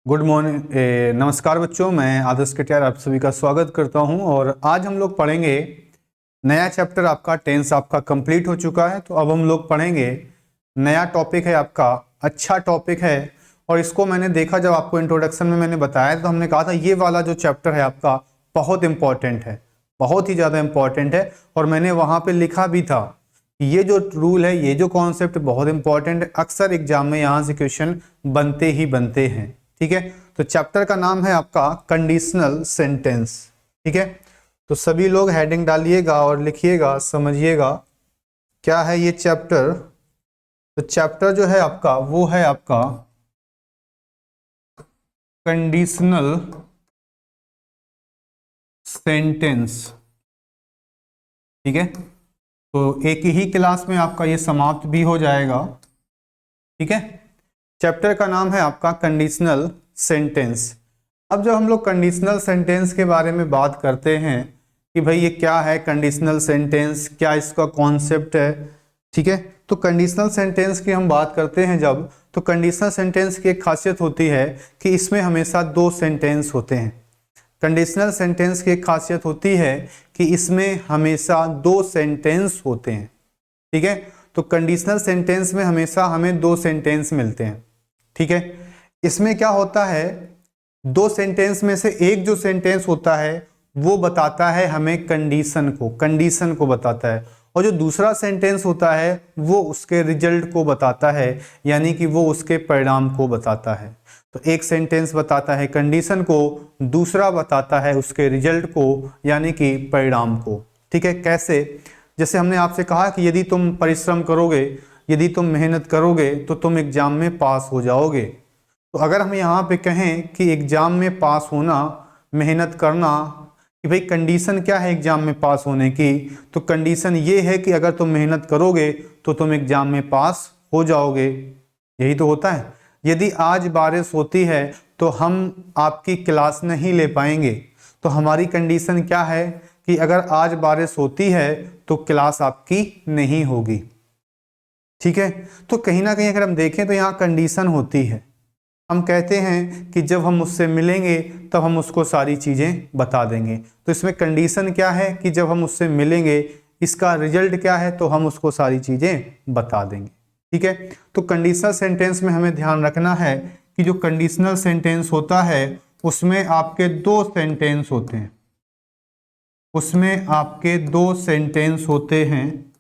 Good morning, नमस्कार बच्चों। मैं आदर्श कटियार आप सभी का स्वागत करता हूं और आज हम लोग पढ़ेंगे नया चैप्टर। आपका टेंस आपका कंप्लीट हो चुका है, तो अब हम लोग पढ़ेंगे नया टॉपिक है आपका। अच्छा टॉपिक है और इसको मैंने देखा, जब आपको इंट्रोडक्शन में मैंने बताया तो हमने कहा था ये वाला जो चैप्टर है आपका बहुत इंपॉर्टेंट है, बहुत ही ज़्यादा इंपॉर्टेंट है। और मैंने वहाँ पे लिखा भी था कि ये जो रूल है, ये जो कॉन्सेप्ट बहुत इंपॉर्टेंट है, अक्सर एग्जाम में यहाँ से क्वेश्चन बनते ही बनते हैं। ठीक है, तो चैप्टर का नाम है आपका कंडीशनल सेंटेंस। ठीक है, तो सभी लोग हेडिंग डालिएगा और लिखिएगा, समझिएगा क्या है ये चैप्टर। तो चैप्टर जो है आपका वो है आपका कंडीशनल सेंटेंस। ठीक है, तो एक ही क्लास में आपका ये समाप्त भी हो जाएगा। ठीक है, चैप्टर का नाम है आपका कंडीशनल सेंटेंस। अब जब हम लोग कंडीशनल सेंटेंस के बारे में बात करते हैं कि भाई ये क्या है कंडीशनल सेंटेंस, क्या इसका कॉन्सेप्ट है। ठीक है, तो कंडीशनल सेंटेंस की हम बात करते हैं जब, तो कंडीशनल सेंटेंस की एक खासियत होती है कि इसमें हमेशा दो सेंटेंस होते हैं। कंडीशनल सेंटेंस की एक खासियत होती है कि इसमें हमेशा दो सेंटेंस होते हैं। ठीक है, तो कंडीशनल सेंटेंस में हमेशा हमें दो सेंटेंस मिलते हैं। ठीक है, इसमें क्या होता है, दो सेंटेंस में से एक जो सेंटेंस होता है वो बताता है हमें कंडीशन को बताता है, और जो दूसरा सेंटेंस होता है वो उसके रिजल्ट को बताता है, यानी कि वो उसके परिणाम को बताता है। तो एक सेंटेंस बताता है कंडीशन को, दूसरा बताता है उसके रिजल्ट को यानी कि परिणाम को। ठीक है, कैसे? जैसे हमने आपसे कहा कि यदि तुम परिश्रम करोगे, यदि तुम मेहनत करोगे तो तुम एग्जाम में पास हो जाओगे। तो अगर हम यहाँ पे कहें कि एग्जाम में पास होना, मेहनत करना, कि भाई कंडीशन क्या है एग्जाम में पास होने की, तो कंडीशन ये है कि अगर तुम मेहनत करोगे तो तुम एग्जाम में पास हो जाओगे। यही तो होता है। यदि आज बारिश होती है तो हम आपकी क्लास नहीं ले पाएंगे, तो हमारी कंडीशन क्या है कि अगर आज बारिश होती है तो क्लास आपकी नहीं होगी। ठीक है, तो कहीं ना कहीं अगर हम देखें तो यहाँ कंडीशन होती है। हम कहते हैं कि जब हम उससे मिलेंगे तब हम उसको सारी चीज़ें बता देंगे। तो इसमें कंडीशन क्या है कि जब हम उससे मिलेंगे, इसका रिजल्ट क्या है, तो हम उसको सारी चीज़ें बता देंगे। ठीक है, तो कंडीशनल सेंटेंस में हमें ध्यान रखना है कि जो कंडीशनल सेंटेंस होता है उसमें आपके दो सेंटेंस होते हैं, उसमें आपके दो सेंटेंस होते हैं,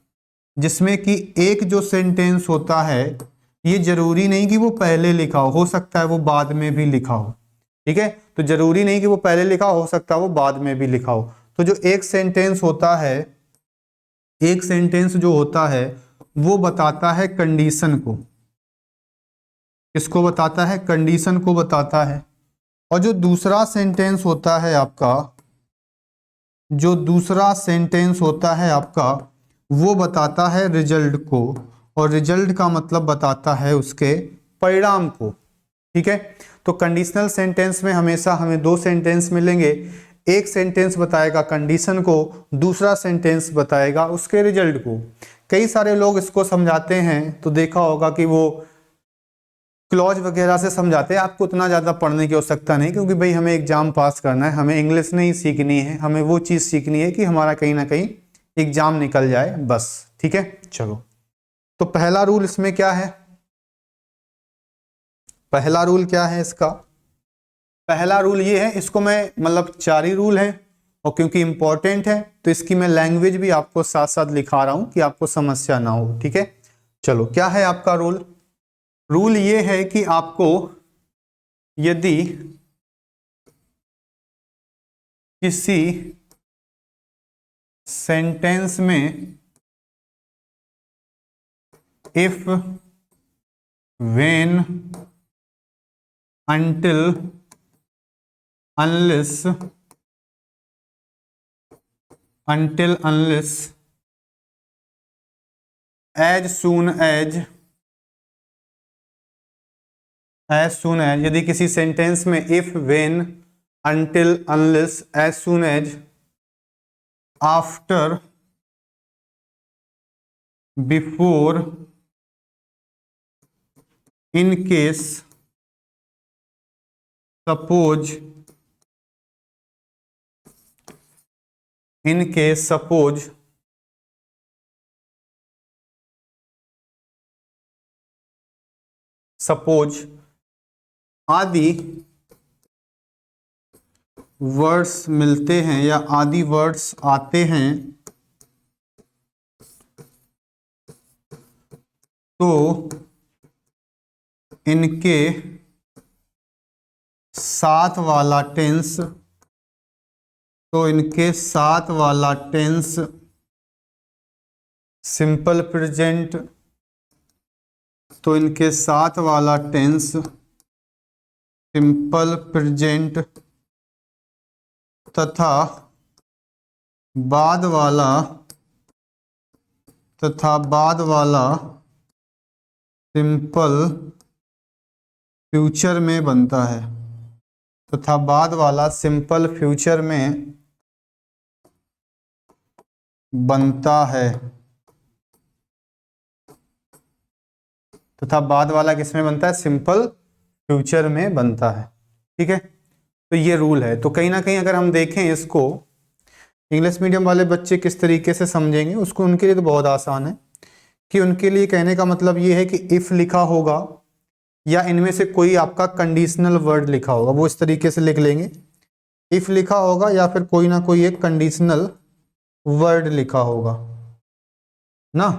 जिसमें कि एक जो सेंटेंस होता है ये जरूरी नहीं कि वो पहले लिखा हो सकता है वो बाद में भी लिखा हो। ठीक है, तो जरूरी नहीं कि वो पहले लिखा हो सकता है वो बाद में भी लिखा हो। तो जो एक सेंटेंस होता है, एक सेंटेंस जो होता है वो बताता है कंडीशन को। इसको बताता है, कंडीशन को बताता है। और जो दूसरा सेंटेंस होता है आपका, जो दूसरा सेंटेंस होता है आपका वो बताता है रिजल्ट को, और रिजल्ट का मतलब बताता है उसके परिणाम को। ठीक है, तो कंडीशनल सेंटेंस में हमेशा हमें दो सेंटेंस मिलेंगे। एक सेंटेंस बताएगा कंडीशन को, दूसरा सेंटेंस बताएगा उसके रिजल्ट को। कई सारे लोग इसको समझाते हैं तो देखा होगा कि वो क्लॉज वगैरह से समझाते हैं। आपको उतना ज़्यादा पढ़ने की आवश्यकता नहीं, क्योंकि भाई हमें एग्जाम पास करना है, हमें इंग्लिश नहीं सीखनी है, हमें वो चीज़ सीखनी है कि हमारा कहीं ना कहीं एग्जाम निकल जाए बस। ठीक है, चलो। तो पहला रूल इसमें क्या है, पहला रूल क्या है इसका? पहला रूल ये है, इसको मैं मतलब चार ही रूल है, और क्योंकि इंपॉर्टेंट है तो इसकी मैं लैंग्वेज भी आपको साथ साथ लिखा रहा हूं कि आपको समस्या ना हो। ठीक है, चलो। क्या है आपका रूल? रूल ये है कि आपको यदि किसी सेंटेंस में if, when, until, unless, as soon as, यदि किसी सेंटेंस में if, when, until, unless, as soon as, after, before, in case, suppose इनके सपोज आदि वर्ड्स मिलते हैं या आदि वर्ड्स आते हैं तो इनके साथ वाला tense simple present simple present तथा बाद वाला सिंपल फ्यूचर में बनता है तथा बाद वाला सिंपल फ्यूचर में बनता है तथा बाद वाला किसमें बनता है? सिंपल फ्यूचर में बनता है। ठीक है, तो ये रूल है। तो कहीं ना कहीं अगर हम देखें इसको, इंग्लिश मीडियम वाले बच्चे किस तरीके से समझेंगे उसको, उनके लिए तो बहुत आसान है कि उनके लिए कहने का मतलब ये है कि इफ लिखा होगा या इनमें से कोई आपका कंडीशनल वर्ड लिखा होगा, वो इस तरीके से लिख लेंगे, इफ लिखा होगा या फिर कोई ना कोई एक कंडीशनल वर्ड लिखा होगा ना।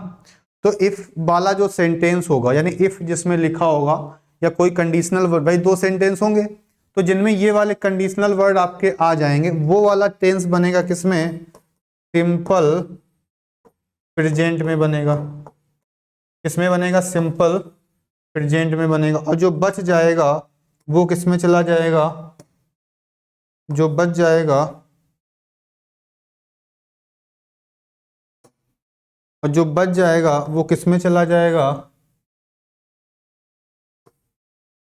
तो इफ वाला जो सेंटेंस होगा, यानी इफ जिसमें लिखा होगा या कोई कंडीशनल वर्ड, भाई दो सेंटेंस होंगे तो जिनमें ये वाले कंडीशनल वर्ड आपके आ जाएंगे, वो वाला टेंस बनेगा किसमें? सिंपल प्रेजेंट में बनेगा। किसमें बनेगा? सिंपल प्रेजेंट में बनेगा। और जो बच जाएगा वो किसमें चला जाएगा? जो बच जाएगा वो किसमें चला जाएगा?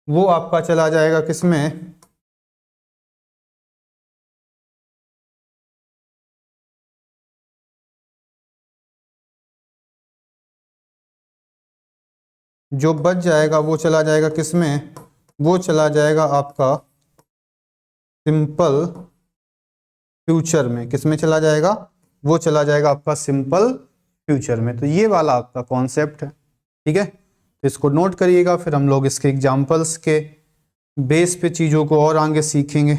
वो आपका चला जाएगा किसमें? जो बच जाएगा वो चला जाएगा किसमें? वो चला जाएगा आपका सिंपल फ्यूचर में। किसमें चला जाएगा? वो चला जाएगा आपका सिंपल फ्यूचर में। तो ये वाला आपका कॉन्सेप्ट है। ठीक है, तो इसको नोट करिएगा, फिर हम लोग इसके एग्जाम्पल्स के बेस पे चीज़ों को और आगे सीखेंगे।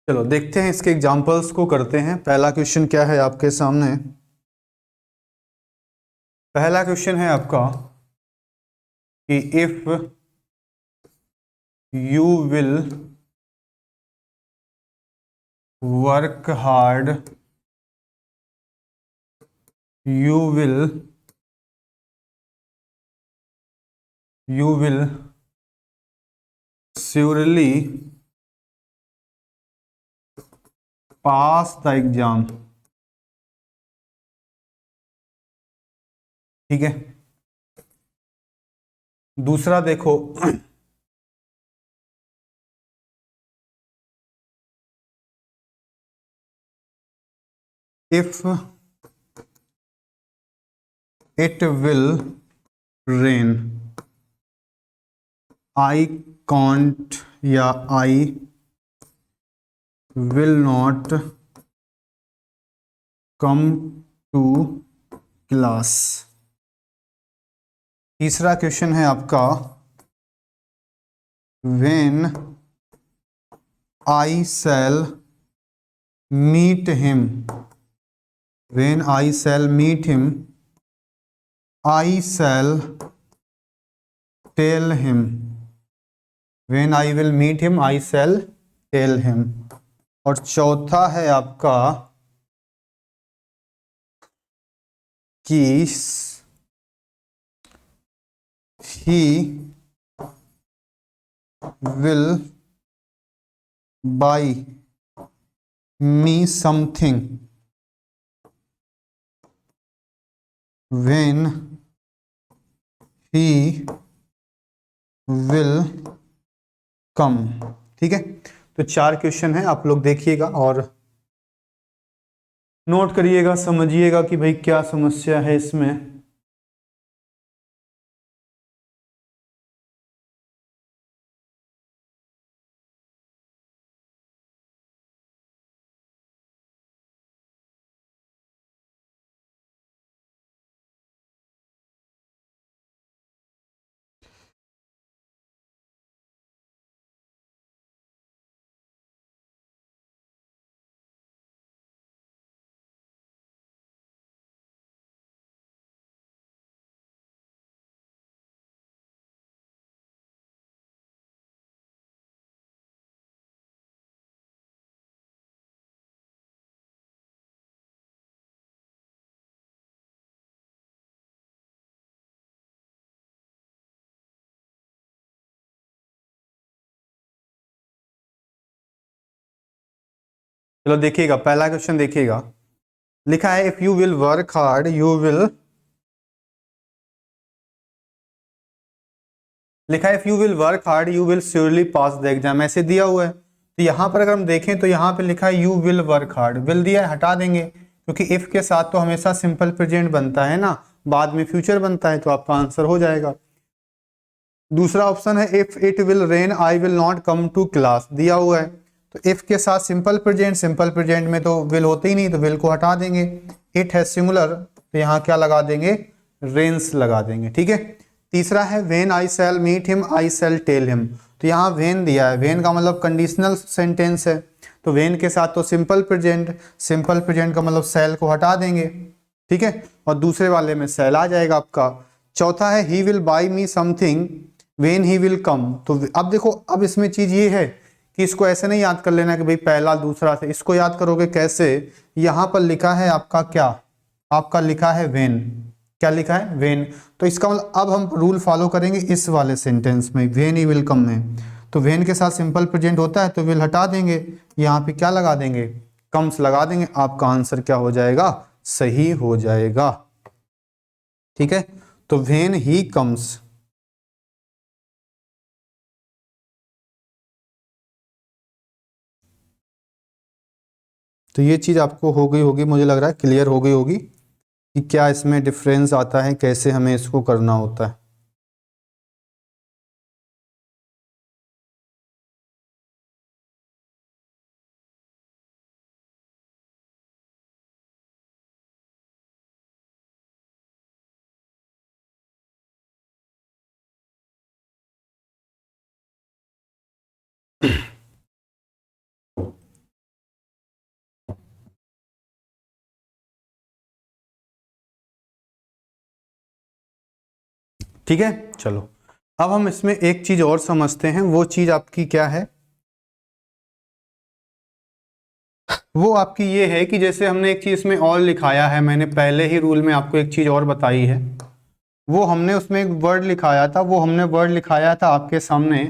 चलो देखते हैं, इसके एग्जांपल्स को करते हैं। पहला क्वेश्चन क्या है आपके सामने? पहला क्वेश्चन है आपका कि if you will work hard, you will surely pass the exam। ठीक है। दूसरा देखो, if it will rain, I can't या I will not come to class। तीसरा क्वेश्चन है आपका when I shall meet him, when I shall meet him I shall tell him, when I will meet him I shall tell him। और चौथा है आपका कि he will buy me something when he will come। ठीक है, तो 4 question है, आप लोग देखिएगा और नोट करिएगा, समझिएगा कि भाई क्या समस्या है इसमें। चलो देखिएगा, पहला क्वेश्चन देखिएगा, लिखा है if you will work hard you will, लिखा है if you will work hard you will surely pass the exam, ऐसे दिया हुआ है। तो यहाँ पर अगर हम देखें तो यहाँ पे लिखा है you will work hard, will दिया है, हटा देंगे क्योंकि इफ के साथ तो हमेशा सिंपल प्रेजेंट बनता है ना, बाद में फ्यूचर बनता है, तो आपका आंसर हो जाएगा। दूसरा ऑप्शन है if it will rain I will not come to class, दिया हुआ है, तो इफ के साथ सिंपल प्रेजेंट, सिंपल प्रेजेंट में तो विल होते ही नहीं, तो विल को हटा देंगे। इट है सिंगुलर, तो यहाँ क्या लगा देंगे, रेन्स लगा देंगे। ठीक है। तीसरा है when I shall meet him I shall tell him, तो यहाँ वेन दिया है, वेन का मतलब कंडीशनल सेंटेंस है, तो वेन के साथ तो सिंपल प्रेजेंट, सिंपल प्रेजेंट का मतलब शैल को हटा देंगे। ठीक है, और दूसरे वाले में शैल आ जाएगा आपका। चौथा है he will by me something when he will come, तो अब देखो, अब इसमें चीज ये है कि इसको ऐसे नहीं याद कर लेना कि भाई पहला दूसरा से, इसको याद करोगे कैसे, यहाँ पर लिखा है आपका क्या, आपका लिखा है वेन, क्या लिखा है, वेन, तो इसका मतलब अब हम रूल फॉलो करेंगे इस वाले सेंटेंस में, वेन ही विल कम में, तो वेन के साथ सिंपल प्रेजेंट होता है तो विल हटा देंगे, यहाँ पे क्या लगा देंगे, कम्स लगा देंगे, आपका आंसर क्या हो जाएगा, सही हो जाएगा। ठीक है, तो वेन ही कम्स, तो ये चीज़ आपको हो गई होगी, मुझे लग रहा है क्लियर हो गई होगी कि क्या इसमें डिफरेंस आता है, कैसे हमें इसको करना होता है। ठीक है, चलो अब हम इसमें एक चीज और समझते हैं। वो चीज आपकी क्या है? वो आपकी ये है कि जैसे हमने एक चीज इसमें और लिखाया है, मैंने पहले ही रूल में आपको एक चीज और बताई है। वो हमने उसमें एक वर्ड लिखाया था, वो हमने वर्ड लिखाया था आपके सामने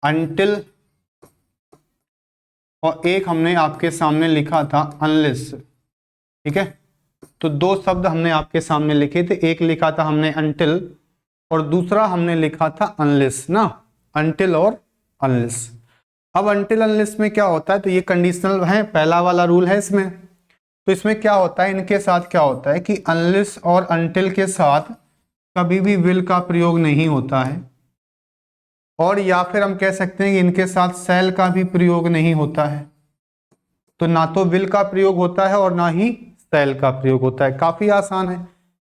अनटिल, और एक हमने आपके सामने लिखा था अनलेस। ठीक है, तो दो शब्द हमने आपके सामने लिखे थे, एक लिखा था हमने अनटिल और दूसरा हमने लिखा था अनलेस ना, अनटिल और अनलेस। अब अनटिल अनलेस में क्या होता है, तो ये कंडीशनल है, पहला वाला रूल है इसमें। तो इसमें क्या होता है, इनके साथ क्या होता है कि अनलेस और अनटिल के साथ कभी भी विल का प्रयोग नहीं होता है, और या फिर हम कह सकते हैं कि इनके साथ शैल का भी प्रयोग नहीं होता है। तो ना तो विल का प्रयोग होता है और ना ही शैल का प्रयोग होता है। काफी आसान है।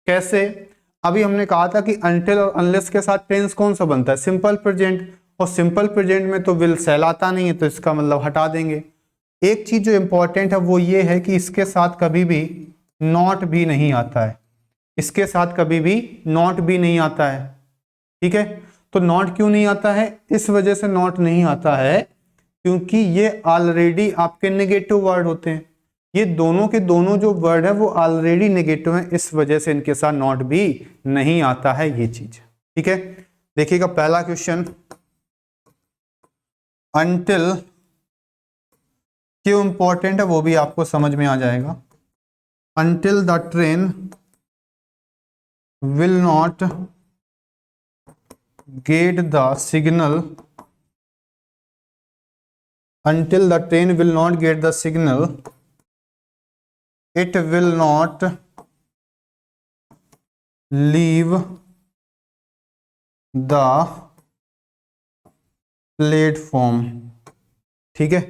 कैसे? अभी हमने कहा था कि अनटिल और अनलेस के साथ टेंस कौन सा बनता है, सिंपल प्रेजेंट, और सिंपल प्रेजेंट में तो विल शैल आता नहीं है, तो इसका मतलब हटा देंगे। एक चीज जो इंपॉर्टेंट है वो ये है कि इसके साथ कभी भी नॉट भी नहीं आता है, इसके साथ कभी भी नॉट भी नहीं आता है। ठीक है, तो नॉट क्यों नहीं आता है? इस वजह से नॉट नहीं आता है क्योंकि ये ऑलरेडी आपके नेगेटिव वर्ड होते हैं। ये दोनों के दोनों जो वर्ड है वो ऑलरेडी नेगेटिव है, इस वजह से इनके साथ नॉट भी नहीं आता है ये चीज। ठीक है, देखिएगा पहला क्वेश्चन, अनटिल क्यों इंपॉर्टेंट है वो भी आपको समझ में आ जाएगा। Until the train will not get the signal, until the train will not get the signal, it will not leave the platform। ठीक है,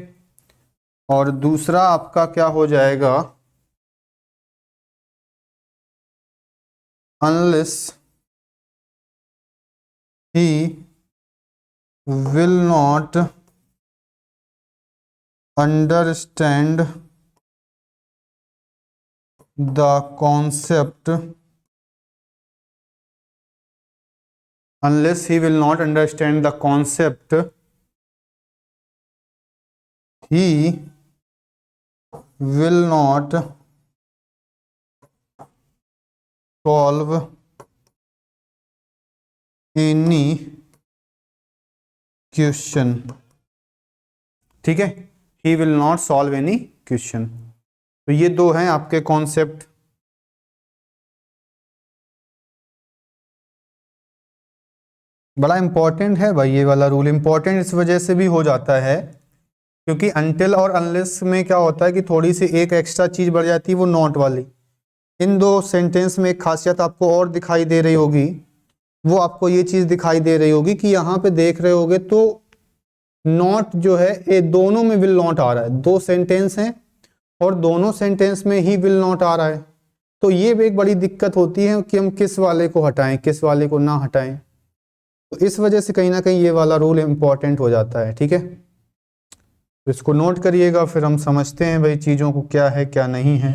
और दूसरा आपका क्या हो जाएगा, unless he will not understand the concept, unless he will not understand the concept, he will not solve any question. ठीक है, he will not solve any question. तो ये दो हैं आपके कॉन्सेप्ट। बड़ा इंपॉर्टेंट है भाई ये वाला रूल। इंपॉर्टेंट इस वजह से भी हो जाता है क्योंकि अनटिल और अनलेस में क्या होता है कि थोड़ी सी एक एक्स्ट्रा चीज बढ़ जाती है, वो नॉट वाली। इन दो सेंटेंस में एक खासियत आपको और दिखाई दे रही होगी, वो आपको ये चीज दिखाई दे रही होगी कि यहाँ पे देख रहे होगे तो नॉट जो है ये दोनों में विल नॉट आ रहा है। दो सेंटेंस हैं और दोनों सेंटेंस में ही विल नॉट आ रहा है, तो ये भी एक बड़ी दिक्कत होती है कि हम किस वाले को हटाएं किस वाले को ना हटाएं। तो इस वजह से कहीं ना कहीं ये वाला रूल इंपॉर्टेंट हो जाता है। ठीक है, तो इसको नोट करिएगा, फिर हम समझते हैं भाई चीज़ों को क्या है क्या नहीं है।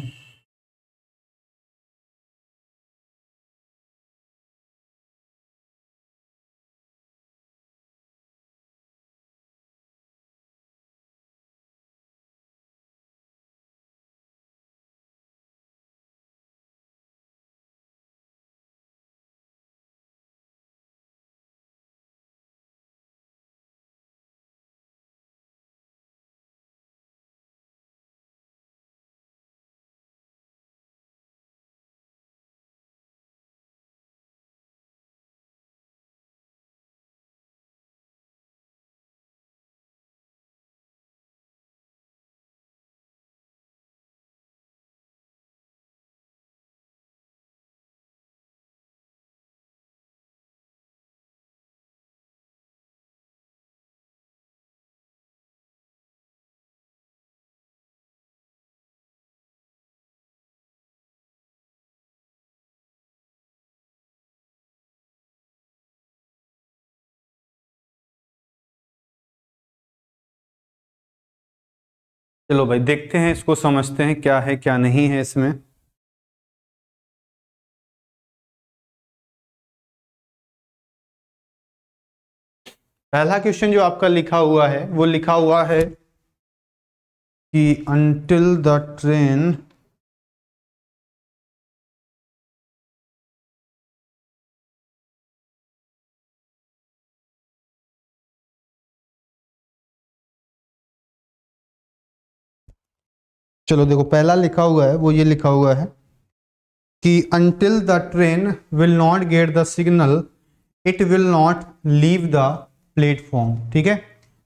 चलो भाई देखते हैं, इसको समझते हैं क्या है क्या नहीं है इसमें। पहला क्वेश्चन जो आपका लिखा हुआ है वो लिखा हुआ है कि until the train चलो देखो पहला लिखा हुआ है वो ये लिखा हुआ है कि until the train will not get the signal it will not leave the platform। ठीक है,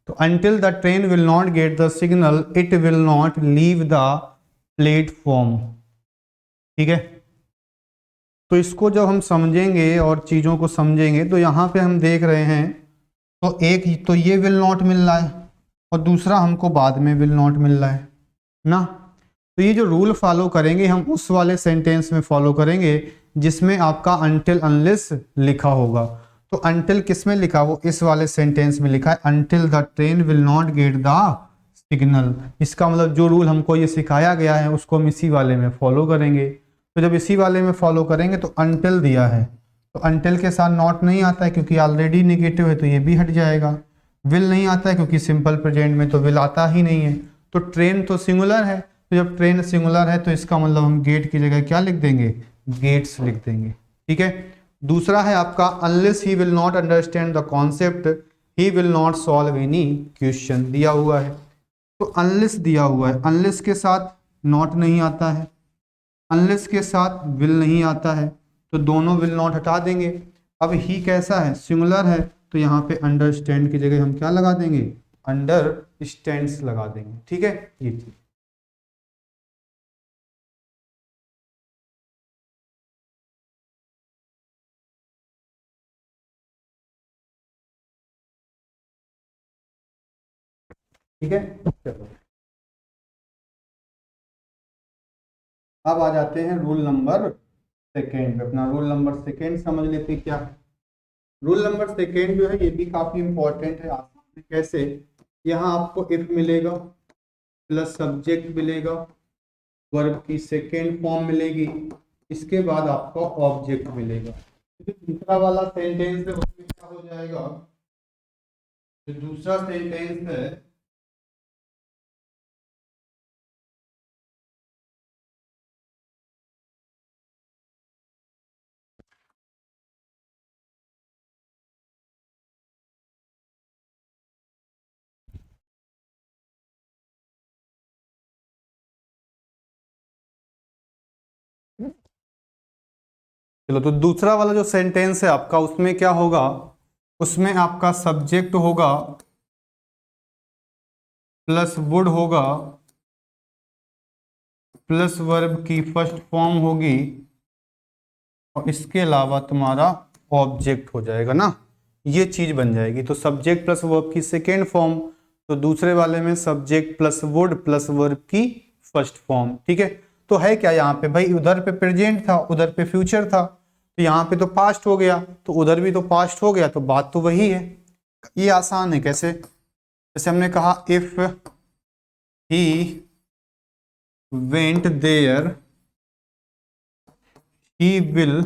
तो until the train will not get the signal it will not leave the platform। ठीक है, तो इसको जब हम समझेंगे और चीज़ों को समझेंगे तो यहाँ पे हम देख रहे हैं तो एक तो ये विल नॉट मिल रहा है और दूसरा हमको बाद में विल नॉट मिल रहा है ना। तो ये जो रूल फॉलो करेंगे हम उस वाले सेंटेंस में फॉलो करेंगे जिसमें आपका अनटिल अनलेस लिखा होगा। तो अनटिल किस में लिखा, वो इस वाले सेंटेंस में लिखा है until the train will not get the signal. इसका मतलब जो रूल हमको ये सिखाया गया है उसको हम इसी वाले में फॉलो करेंगे। तो जब इसी वाले में फॉलो करेंगे तो अनटिल दिया है तो अनटिल के साथ नॉट नहीं आता है क्योंकि ऑलरेडी नेगेटिव है तो ये भी हट जाएगा। विल नहीं आता है क्योंकि सिंपल प्रेजेंट में तो विल आता ही नहीं है। तो ट्रेन तो सिंगुलर है, तो जब ट्रेन सिंगुलर है तो इसका मतलब हम गेट की जगह क्या लिख देंगे, गेट्स लिख देंगे। ठीक है, दूसरा है आपका unless he will not understand the concept he will not solve any question दिया हुआ है। तो अनलेस दिया हुआ है, अनलेस के साथ नॉट नहीं आता है, अनलेस के साथ विल नहीं आता है, तो दोनों विल नॉट हटा देंगे। अब ही कैसा है, सिंगुलर है, तो यहाँ पे अंडरस्टैंड की जगह हम क्या लगा देंगे, अंडरस्टैंड्स लगा देंगे। ठीक है, ये चीज ठीक है। चलो अब आ जाते हैं रूल नंबर सेकेंड पे। अपना रूल नंबर सेकेंड समझ लेते हैं क्या है। रूल नंबर सेकेंड जो है ये भी काफी इंपॉर्टेंट है। आसान है कैसे, यहाँ आपको इफ मिलेगा प्लस सब्जेक्ट मिलेगा, वर्ब की सेकेंड फॉर्म मिलेगी, इसके बाद आपका ऑब्जेक्ट मिलेगा। तो दूसरा वाला सेंटेंस है उसमें क्या हो जाएगा, जो दूसरा सेंटेंस है चलो, तो दूसरा वाला जो सेंटेंस है आपका उसमें क्या होगा, उसमें आपका सब्जेक्ट होगा प्लस वुड होगा प्लस वर्ब की फर्स्ट फॉर्म होगी और इसके अलावा तुम्हारा ऑब्जेक्ट हो जाएगा ना, ये चीज बन जाएगी। तो सब्जेक्ट प्लस वर्ब की सेकेंड फॉर्म, तो दूसरे वाले में subject plus would plus verb की फर्स्ट फॉर्म। ठीक है, तो है क्या यहाँ पे भाई, उधर पे प्रेजेंट था उधर पे फ्यूचर था, तो यहाँ पे तो पास्ट हो गया तो उधर भी तो पास्ट हो गया, तो बात तो वही है। ये आसान है कैसे, जैसे हमने कहा if he went there he will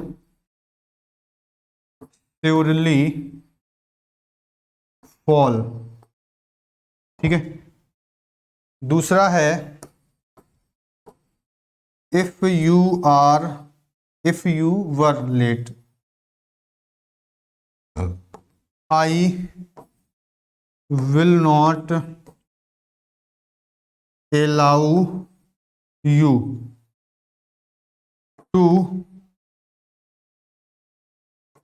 surely fall। ठीक है, दूसरा है if you were late I will not allow you to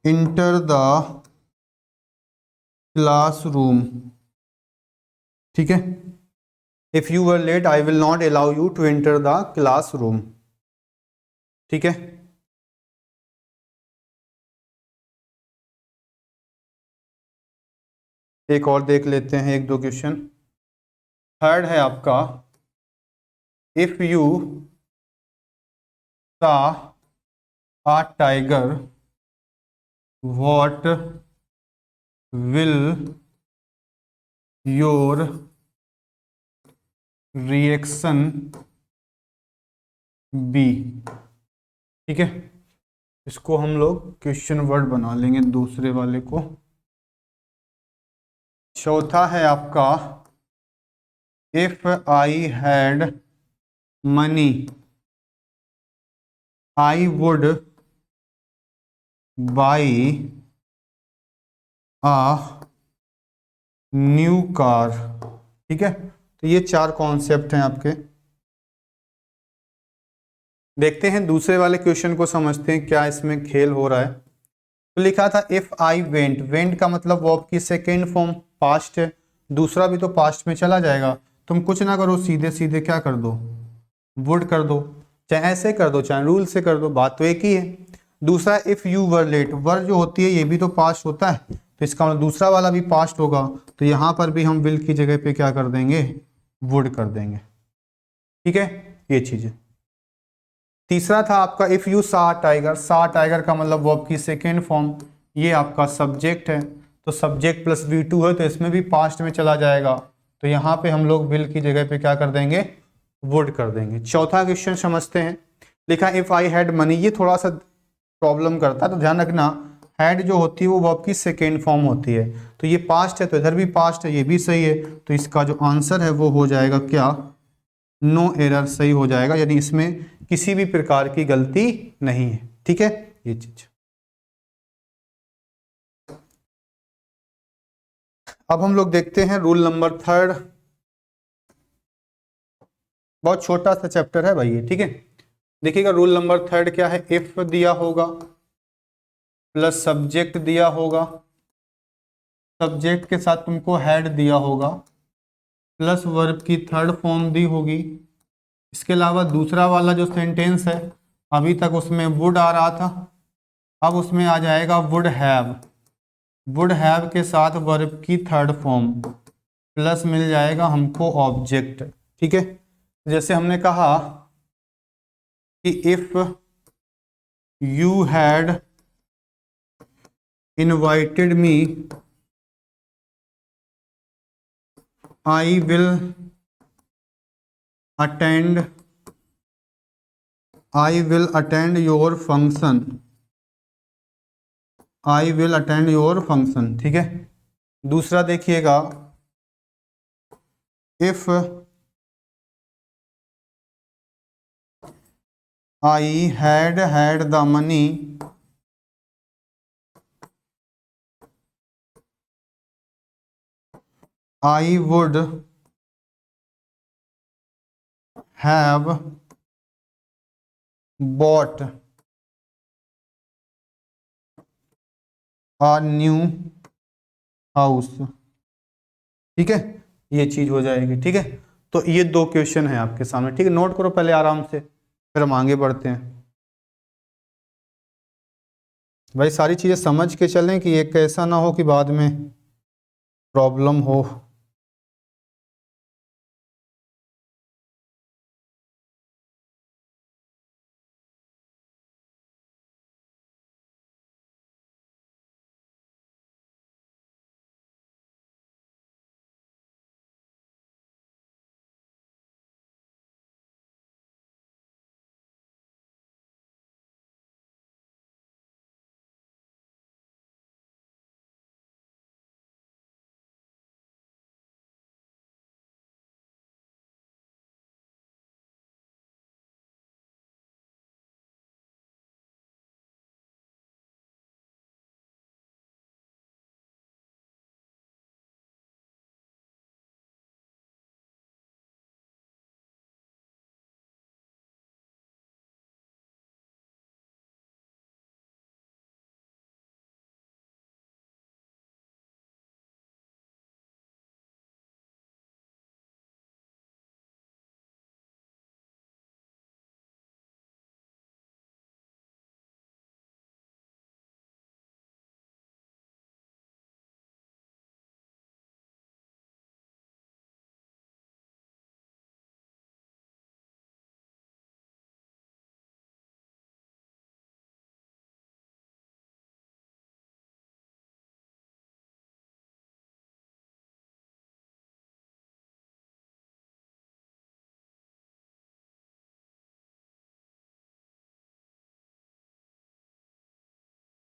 enter the classroom। ठीक है, if you were late I will not allow you to enter the classroom. ठीक है, एक और देख लेते हैं, एक दो क्वेश्चन। थर्ड है आपका इफ यू सा a tiger what will your reaction be। ठीक है, इसको हम लोग क्वेश्चन वर्ड बना लेंगे दूसरे वाले को। चौथा है आपका if I had money I would buy a new car. ठीक है, तो ये चार कॉन्सेप्ट हैं आपके। देखते हैं दूसरे वाले क्वेश्चन को, समझते हैं क्या इसमें खेल हो रहा है। तो लिखा था इफ आई वेंट, वेंट का मतलब वर्ब की सेकेंड फॉर्म पास्ट है, दूसरा भी तो पास्ट में चला जाएगा। तुम कुछ ना करो, सीधे सीधे क्या कर दो, वुड कर दो, चाहे ऐसे कर दो चाहे रूल से कर दो, बात तो एक ही है। दूसरा इफ यू वर लेट, वर जो होती है ये भी तो पास्ट होता है, तो इसका मतलब दूसरा वाला भी पास्ट होगा, तो यहाँ पर भी हम विल की जगह पे क्या कर देंगे, वुड कर देंगे। ठीक है, ये चीज है। तीसरा था आपका इफ यू सा टाइगर, सा टाइगर का मतलब वर्ब की सेकेंड फॉर्म, ये आपका सब्जेक्ट है, तो सब्जेक्ट प्लस V2 है तो इसमें भी पास्ट में चला जाएगा, तो यहाँ पे हम लोग विल की जगह पे क्या कर देंगे, वुड कर देंगे। चौथा क्वेश्चन समझते हैं। लिखा इफ आई हैड मनी, ये थोड़ा सा प्रॉब्लम करता है, तो ध्यान रखना हैड जो होती है वो वर्ब की सेकेंड फॉर्म होती है, तो ये पास्ट है तो इधर भी पास्ट है, ये भी सही है, तो इसका जो आंसर है वो हो जाएगा क्या, नो एरर, सही हो जाएगा, यानी इसमें किसी भी प्रकार की गलती नहीं है। ठीक है, ये चीज। अब हम लोग देखते हैं रूल नंबर थर्ड, बहुत छोटा सा चैप्टर है भाई ये। ठीक है, देखिएगा रूल नंबर थर्ड क्या है, इफ दिया होगा प्लस सब्जेक्ट दिया होगा, सब्जेक्ट के साथ तुमको हैड दिया होगा, प्लस वर्ब की थर्ड फॉर्म दी होगी। इसके अलावा दूसरा वाला जो सेंटेंस है, अभी तक उसमें वुड आ रहा था, अब उसमें आ जाएगा वुड हैव, वुड हैव के साथ वर्ब की थर्ड फॉर्म, प्लस मिल जाएगा हमको ऑब्जेक्ट। ठीक है, जैसे हमने कहा कि if you had invited me I will attend, I will attend your function, I will attend your function. ठीक है, दूसरा देखिएगा if I had the money I would have bought a new house. ठीक है, ये चीज हो जाएगी। ठीक है, तो ये दो क्वेश्चन है आपके सामने। ठीक है, नोट करो पहले आराम से, फिर हम आगे बढ़ते हैं। भाई सारी चीजें समझ के चलें कि एक ऐसा ना हो कि बाद में प्रॉब्लम हो।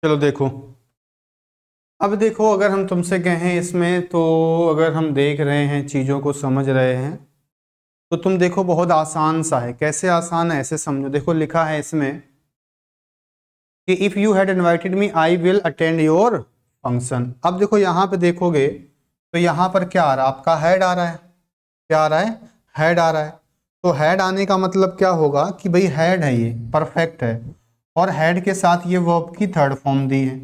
चलो देखो, अब देखो, अगर हम तुमसे कहें इसमें, तो अगर हम देख रहे हैं, चीज़ों को समझ रहे हैं, तो तुम देखो बहुत आसान सा है। कैसे आसान है, ऐसे समझो। देखो लिखा है इसमें कि if you had invited me I will attend your function. अब देखो यहाँ पे देखोगे तो यहाँ पर क्या आ रहा है, आपका हैड आ रहा है। क्या आ रहा है, हैड आ रहा है। तो हैड आने का मतलब क्या होगा कि भाई हैड है, ये परफेक्ट है, और हैड के साथ ये वर्ब की थर्ड फॉर्म दी है,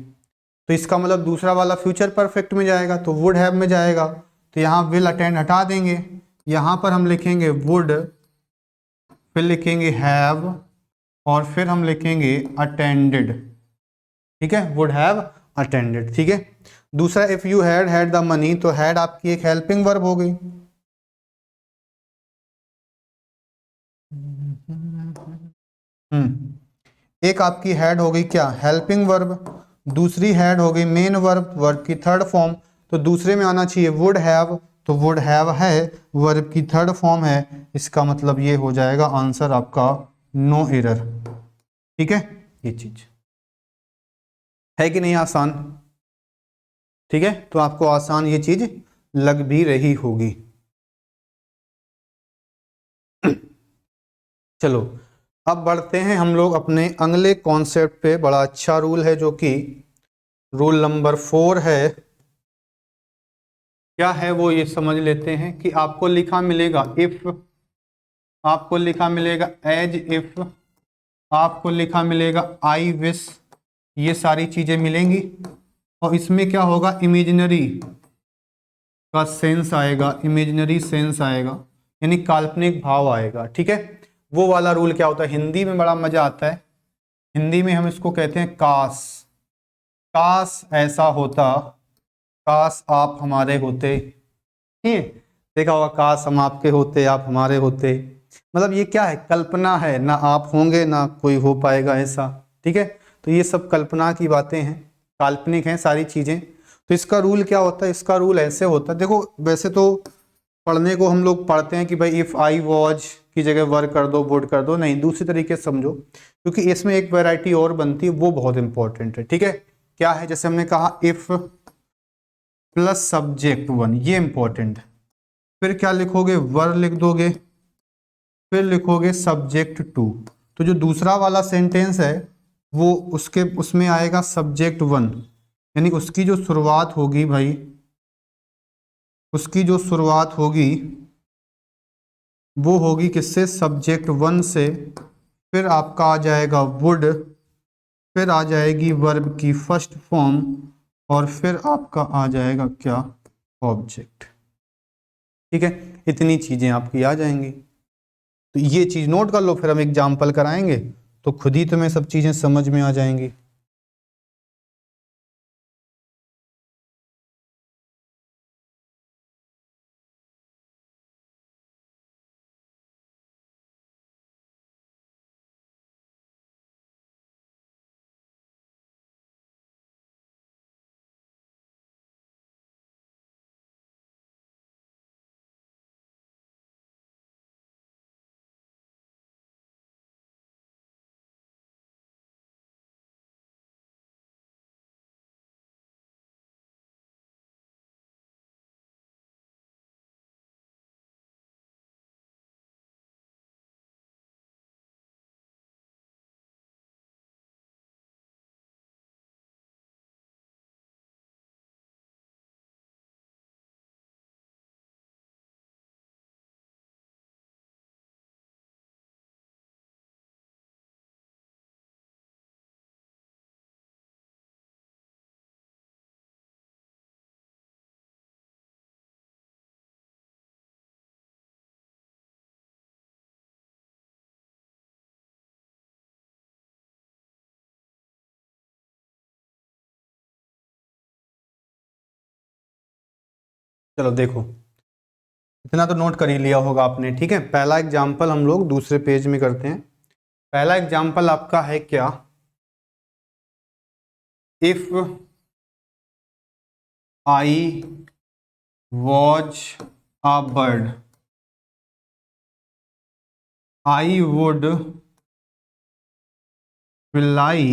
तो इसका मतलब दूसरा वाला फ्यूचर परफेक्ट में जाएगा, तो वुड हैव में जाएगा। तो यहाँ विल अटेंड हटा देंगे, यहाँ पर हम लिखेंगे वुड, फिर लिखेंगे हैव, और फिर हम लिखेंगे अटेंडेड। ठीक है, वुड हैव अटेंडेड। ठीक है, दूसरा if you had the money, तो हैड आपकी एक हेल्पिंग वर्ब हो गई। एक आपकी हैड हो गई क्या, हेल्पिंग वर्ब। दूसरी हैड हो गई मेन वर्ब, वर्ब की थर्ड फॉर्म। तो दूसरे में आना चाहिए वुड हैव, तो वुड हैव है, वर्ब की थर्ड फॉर्म है। इसका मतलब ये हो जाएगा आंसर आपका नो एरर। ठीक है, ये चीज है कि नहीं आसान। ठीक है, तो आपको आसान ये चीज लग भी रही होगी। चलो अब बढ़ते हैं हम लोग अपने अगले कॉन्सेप्ट पे। बड़ा अच्छा रूल है, जो कि रूल नंबर 4 है। क्या है वो, ये समझ लेते हैं कि आपको लिखा मिलेगा इफ, आपको लिखा मिलेगा एज इफ, आपको लिखा मिलेगा आई विश, ये सारी चीजें मिलेंगी। और इसमें क्या होगा, इमेजिनरी का सेंस आएगा, इमेजिनरी सेंस आएगा, यानी काल्पनिक भाव आएगा। ठीक है, वो वाला रूल क्या होता है, हिंदी में बड़ा मजा आता है। हिंदी में हम इसको कहते हैं काश। काश ऐसा होता, काश आप हमारे होते। ठीक है, देखा होगा, काश हम आपके होते, आप हमारे होते। मतलब ये क्या है, कल्पना है ना, आप होंगे ना कोई हो पाएगा ऐसा। ठीक है, तो ये सब कल्पना की बातें हैं, काल्पनिक हैं सारी चीजें। तो इसका रूल क्या होता है, इसका रूल ऐसे होता है। देखो वैसे तो पढ़ने को हम लोग पढ़ते हैं कि भाई इफ आई वॉज की जगह वर कर दो, वुड कर दो, नहीं, दूसरी तरीके से समझो, क्योंकि इसमें एक वैरायटी और बनती है, वो बहुत इंपॉर्टेंट है। ठीक है, क्या है, जैसे हमने कहा इफ प्लस सब्जेक्ट वन, ये इंपॉर्टेंट है। फिर क्या लिखोगे, वर लिख दोगे, फिर लिखोगे सब्जेक्ट टू। तो जो दूसरा वाला सेंटेंस है वो उसके उसमें आएगा सब्जेक्ट वन, यानी उसकी जो शुरुआत होगी भाई, उसकी जो शुरुआत होगी वो होगी किससे, सब्जेक्ट वन से। फिर आपका आ जाएगा वुड, फिर आ जाएगी वर्ब की फर्स्ट फॉर्म, और फिर आपका आ जाएगा क्या, ऑब्जेक्ट। ठीक है, इतनी चीजें आपकी आ जाएंगी। तो ये चीज नोट कर लो, फिर हम एग्जाम्पल कराएंगे तो खुद ही तुम्हें सब चीजें समझ में आ जाएंगी। चलो देखो, इतना तो नोट कर ही लिया होगा आपने। ठीक है, पहला एग्जाम्पल हम लोग दूसरे पेज में करते हैं। पहला एग्जाम्पल आपका है क्या, if I was a bird, I would fly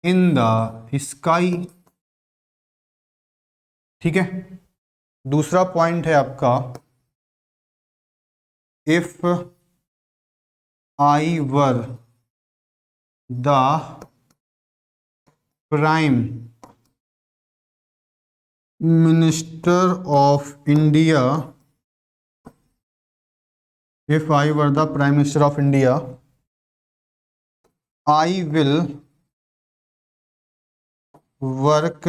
in the sky. ठीक है। दूसरा पॉइंट है आपका, if I were the prime minister of India, if I were the prime minister of India, I will work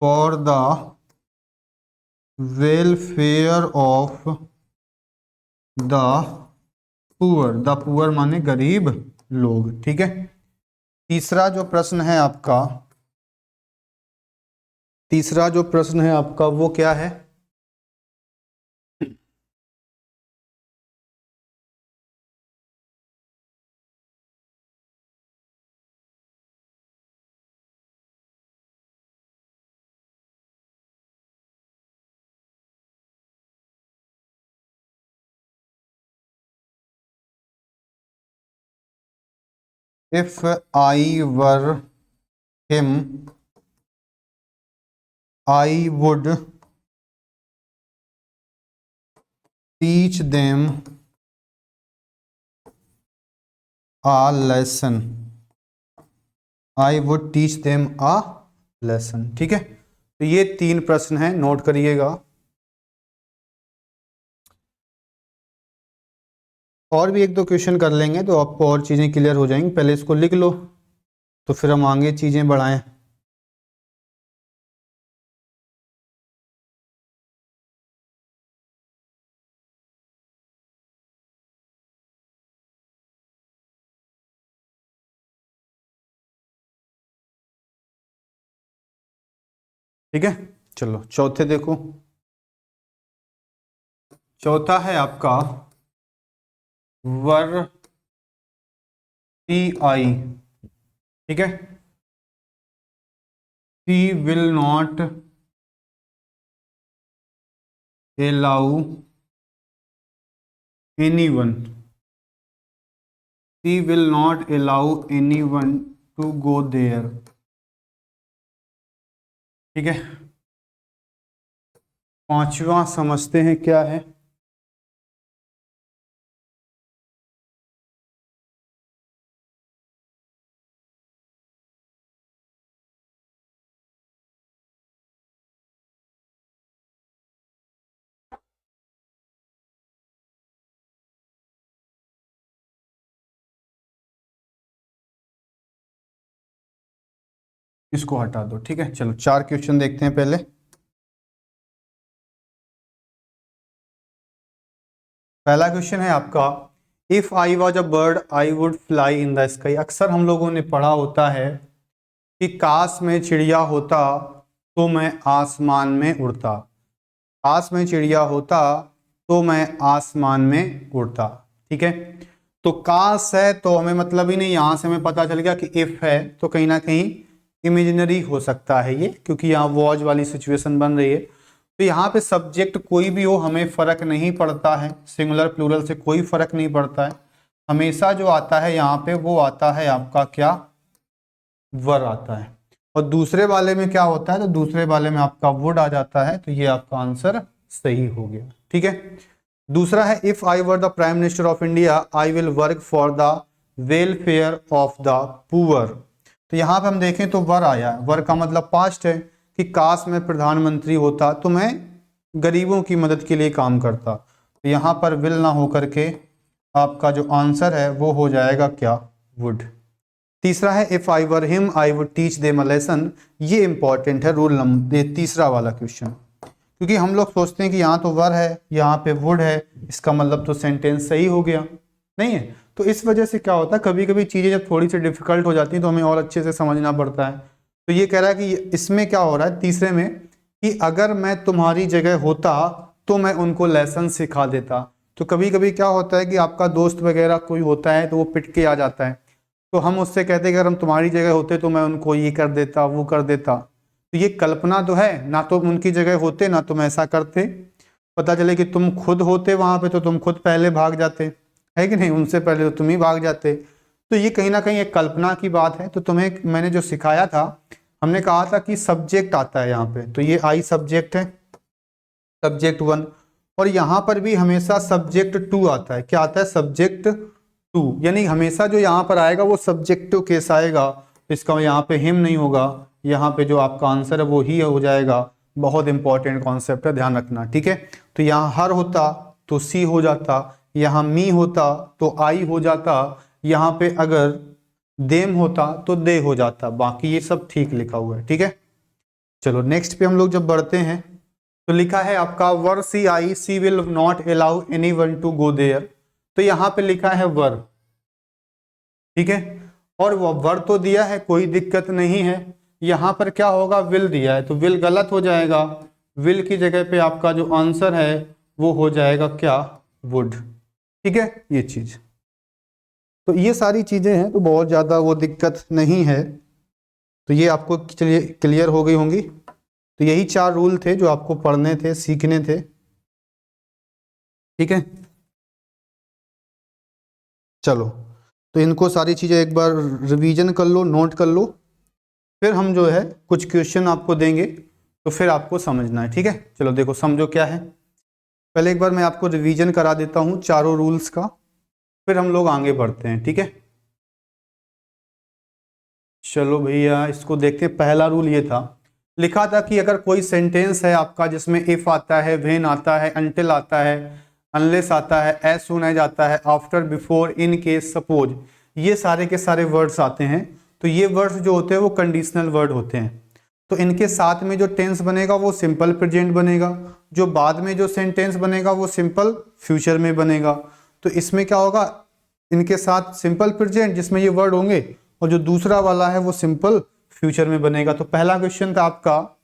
for the welfare of the poor. The poor माने गरीब लोग। ठीक है। तीसरा जो प्रश्न है आपका वो क्या है? If I were him, I would teach them a lesson. I would teach them a lesson. ठीक है। तो ये 3 प्रश्न हैं, नोट करिएगा। और भी 1-2 क्वेश्चन कर लेंगे तो आपको और चीज़ें क्लियर हो जाएंगी। पहले इसको लिख लो तो फिर हम आगे चीज़ें बढ़ाएं। ठीक है। चलो चौथे देखो। चौथा है आपका वर टी आई। ठीक है। She will not allow anyone, she will not allow anyone to go there। ठीक है। पांचवा समझते हैं क्या है। इसको हटा दो। ठीक है। चलो 4 क्वेश्चन देखते हैं पहले। पहला क्वेश्चन है आपका, if I was a bird I would fly in the sky. अक्सर हम लोगों ने पढ़ा होता है कि काश में चिड़िया होता तो मैं आसमान में उड़ता। काश में चिड़िया होता तो मैं आसमान में उड़ता। ठीक है। तो काश है तो हमें मतलब ही नहीं, यहां से हमें पता चल गया कि इफ है तो कहीं ना कहीं इमेजिनरी हो सकता है ये, क्योंकि यहाँ वॉज वाली सिचुएशन बन रही है। तो यहाँ पे सब्जेक्ट कोई भी हो हमें फर्क नहीं पड़ता है, सिंगुलर प्लूरल से कोई फर्क नहीं पड़ता है। हमेशा जो आता है यहाँ पे वो आता है आपका क्या, वर आता है। और दूसरे वाले में क्या होता है, तो दूसरे वाले में आपका वुड आ जाता है। तो ये आपका आंसर सही हो गया। ठीक है। दूसरा है, if I were the prime minister of India I will work for the welfare of the poor. तो यहाँ पे हम देखें तो वर आया है। वर का मतलब पास्ट है कि काश में प्रधानमंत्री होता तो मैं गरीबों की मदद के लिए काम करता। तो यहाँ पर विल ना हो करके आपका जो आंसर है वो हो जाएगा क्या, वुड। तीसरा है, if I were him I would teach them a lesson. ये इंपॉर्टेंट है, रूल नंबर तीसरा वाला क्वेश्चन, क्योंकि हम लोग सोचते हैं कि यहाँ तो वर है यहाँ पे वुड है, इसका मतलब तो सेंटेंस सही हो गया, नहीं है। तो इस वजह से क्या होता है, कभी कभी चीज़ें जब थोड़ी सी डिफिकल्ट हो जाती हैं तो हमें और अच्छे से समझना पड़ता है। तो ये कह रहा है कि इसमें क्या हो रहा है तीसरे में, कि अगर मैं तुम्हारी जगह होता तो मैं उनको लेसन सिखा देता। तो कभी कभी क्या होता है कि आपका दोस्त वगैरह कोई होता है तो वो पिट के आ जाता है, तो हम उससे कहते हैं कि अगर हम तुम्हारी जगह होते तो मैं उनको ये कर देता वो कर देता। तो ये कल्पना तो है, ना तो उनकी जगह होते ना तुम ऐसा करते। पता चले कि तुम खुद होते वहां पे तो तुम खुद पहले भाग जाते, है कि नहीं, उनसे पहले तो तुम ही भाग जाते। तो ये कहीं ना कहीं एक कल्पना की बात है। तो तुम्हें मैंने जो सिखाया था हमने कहा था कि सब्जेक्ट आता है यहाँ पे, तो ये आई सब्जेक्ट है, सब्जेक्ट 1, और यहाँ पर भी हमेशा सब्जेक्ट 2 आता है। क्या आता है? सब्जेक्ट 2, यानी हमेशा जो यहाँ पर आएगा वो सब्जेक्टिव केस आएगा, तो इसका यहाँ पे हिम नहीं होगा, यहाँ पे जो आपका आंसर है वो ही हो जाएगा। बहुत इंपॉर्टेंट कॉन्सेप्ट है, ध्यान रखना, ठीक है। तो यहाँ हर होता तो सी हो जाता, यहाँ मी होता तो आई हो जाता, यहाँ पे अगर देम होता तो दे हो जाता, बाकी ये सब ठीक लिखा हुआ है, ठीक है। चलो नेक्स्ट पे हम लोग जब बढ़ते हैं तो लिखा है आपका वर C I C will not allow anyone to go there, तो यहाँ पे लिखा है वर, ठीक है, और वो वर तो दिया है, कोई दिक्कत नहीं है। यहाँ पर क्या होगा? विल दिया है, तो विल गलत हो जाएगा, विल की जगह पे आपका जो आंसर है वो हो जाएगा क्या? वुड, ठीक है, ये चीज। तो ये सारी चीजें हैं, तो बहुत ज्यादा वो दिक्कत नहीं है, तो ये आपको चलिए क्लियर हो गई होंगी। तो यही 4 रूल थे जो आपको पढ़ने थे, सीखने थे, ठीक है। चलो, तो इनको सारी चीजें एक बार रिवीजन कर लो, नोट कर लो, फिर हम जो है कुछ क्वेश्चन आपको देंगे, तो फिर आपको समझना है, ठीक है। चलो देखो, समझो क्या है। पहले एक बार मैं आपको रिवीजन करा देता हूँ चारों रूल्स का, फिर हम लोग आगे बढ़ते हैं, ठीक है। चलो भैया, इसको देखते हैं। पहला रूल ये था, लिखा था कि अगर कोई सेंटेंस है आपका जिसमें इफ आता है, व्हेन आता है, अनटिल आता है, अनलेस आता है, एज सून एज आता है, after, before, in case, suppose, ये सारे के सारे वर्ड्स आते हैं, तो ये वर्ड्स जो होते हैं वो कंडीशनल वर्ड होते हैं। तो इनके साथ में जो टेंस बनेगा वो सिंपल प्रेजेंट बनेगा, जो बाद में जो सेंटेंस बनेगा वो सिंपल फ्यूचर में बनेगा। तो इसमें क्या होगा? इनके साथ सिंपल प्रेजेंट जिसमें ये वर्ड होंगे, और जो दूसरा वाला है वो सिंपल फ्यूचर में बनेगा। तो पहला क्वेश्चन था आपका,